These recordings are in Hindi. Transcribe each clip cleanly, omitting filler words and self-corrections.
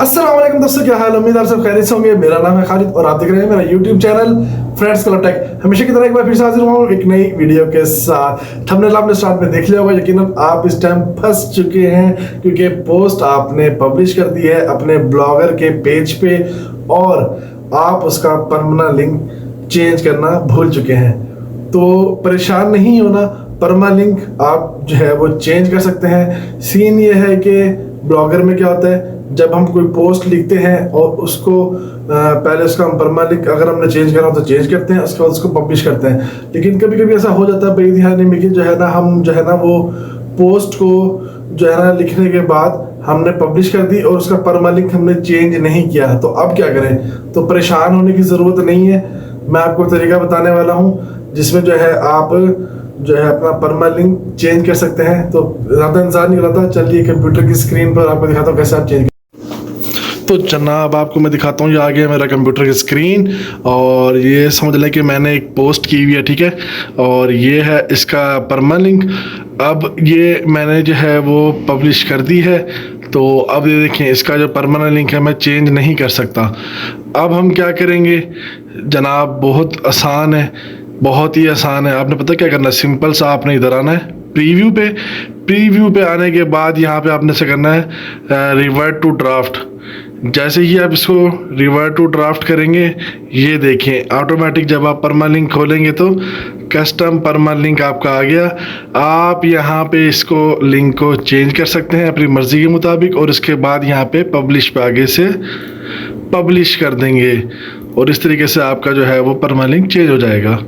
अस्सलाम वालेकुम दोस्तों, क्या हाल। उम्मीद आप सब खैरियत से होंगे। मेरा नाम है खालिद और आप देख रहे हैं मेरा YouTube channel friends club tech. हमेशा की तरह एक बार फिर से हाजिर हुआ हूँ एक नई वीडियो के साथ। थंबनेल आपने स्टार्ट में देख लिया होगा, यकीनन आप इस टाइम फंस चुके हैं क्योंकि पोस्ट आपने पब्लिश कर दी है अपने ब्लॉगर के पेज पे और आप उसका परमानेंट लिंक चेंज करना भूल चुके हैं। तो परेशान नहीं होना, परमानेंट लिंक आप जो है वो चेंज कर सकते हैं। सीन ये है कि ब्लॉगर में क्या होता है, जब हम कोई पोस्ट लिखते हैं और उसको पहले उसका हम परमानेंट लिंक अगर हमने चेंज करना हो तो चेंज करते हैं, उसके बाद उसको पब्लिश करते हैं। लेकिन कभी कभी ऐसा हो जाता है बेध्यानी में कि जो है ना हम जो है ना वो पोस्ट को जो है ना लिखने के बाद हमने पब्लिश कर दी और उसका परमानेंट लिंक हमने चेंज नहीं किया। तो अब क्या करें? तो परेशान होने की ज़रूरत नहीं है, मैं आपको तरीका बताने वाला हूँ जिसमें जो है आप जो है अपना परमानेंट लिंक चेंज कर सकते हैं। तो ज़्यादा इंतजार नहीं करता, चलिए कंप्यूटर की स्क्रीन पर आपको दिखाता हूँ कैसे आप चेंज। तो जनाब आपको मैं दिखाता हूँ, ये आ गया मेरा कंप्यूटर की स्क्रीन और ये समझ लें कि मैंने एक पोस्ट की हुई है, ठीक है। और ये है इसका परमानेंट लिंक। अब ये मैंने जो है वो पब्लिश कर दी है। तो अब ये देखें, इसका जो परमानेंट लिंक है मैं चेंज नहीं कर सकता। अब हम क्या करेंगे जनाब, बहुत आसान है, बहुत ही आसान है। आपने पता क्या करना है, सिंपल सा आपने इधर आना है प्रीव्यू पे आने के बाद यहाँ पे आपने से करना है रिवर्ट टू ड्राफ्ट। जैसे ही आप इसको रिवर्ट टू ड्राफ्ट करेंगे, ये देखें ऑटोमेटिक जब आप परमानेंट लिंक खोलेंगे तो कस्टम परमानेंट लिंक आपका आ गया। आप यहाँ पे इसको लिंक को चेंज कर सकते हैं अपनी मर्ज़ी के मुताबिक और इसके बाद यहाँ पे पब्लिश पे आगे से पब्लिश कर देंगे और इस तरीके से आपका जो है वो परमानेंट लिंक चेंज हो जाएगा।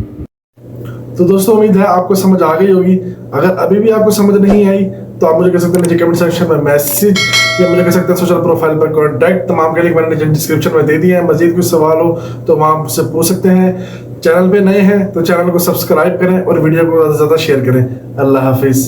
तो दोस्तों उम्मीद है आपको समझ आ गई होगी। अगर अभी भी आपको समझ नहीं आई तो आप मुझे कह सकते हैं नीचे कमेंट सेक्शन में मैसेज या मुझे कह सकते हैं सोशल प्रोफाइल पर कॉन्टैक्ट। तमाम के लिंक मैंने नीचे डिस्क्रिप्शन में दे दिए हैं। मजीद कुछ सवाल हो तो वहाँ आपसे पूछ सकते हैं। चैनल पे नए हैं तो चैनल को सब्सक्राइब करें और वीडियो को ज़्यादा से ज़्यादा शेयर करें। अल्लाह हाफिज़।